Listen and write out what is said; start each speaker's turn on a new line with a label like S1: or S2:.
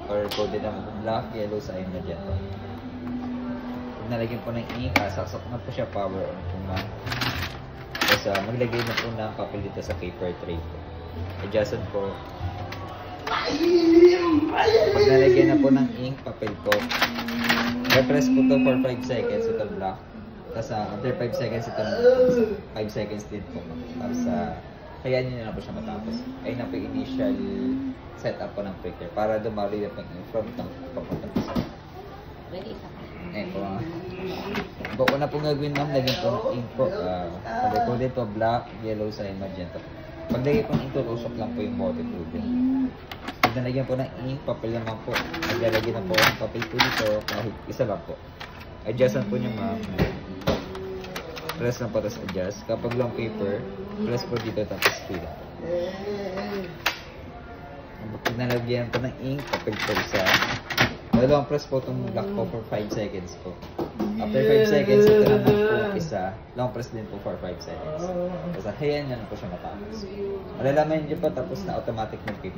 S1: Color coded naman po black, yellow, cyan, magenta. Pag nalagyan po ng ink, saksak na po siya, power on po na. Tapos maglagay na po ng papel dito sa paper tray po. Adjustan po. Pag nalagyan na po ng ink, papel po, i-press po to for 5 seconds, ito black. Tapos after 5 seconds, ito 5 seconds din po. Tapos hayaan nyo na po siya matapos. Ayun na po yung initial setup po ng printer para dumali na po yung from ng papunta po sa
S2: Ready, isa pa.
S1: ayun po. Kung una pong gagawin ma'am, lagyan po ng ink po. Pag po dito, black, yellow, cyan, magenta po. Pag lagyan po ng ink, tutusok lang po yung bote po dito. Pag nalagyan po ng ink, papel naman po. Maglalagyan na po ang papel po dito kahit isa lang po. Adjustan po nyo ma'am. Press lang po, tapos adjust. Kapag long paper, press po dito, tapos fill. Pag nalagyan po ng ink, papel po isa. Dalawang press po itong black po for 5 seconds po. After 5 seconds, ito naman po isa. Long press din po for 5 seconds. Tapos hayaan nyo na po siya matapos. Malalaman nyo po tapos na automatic mag-pick.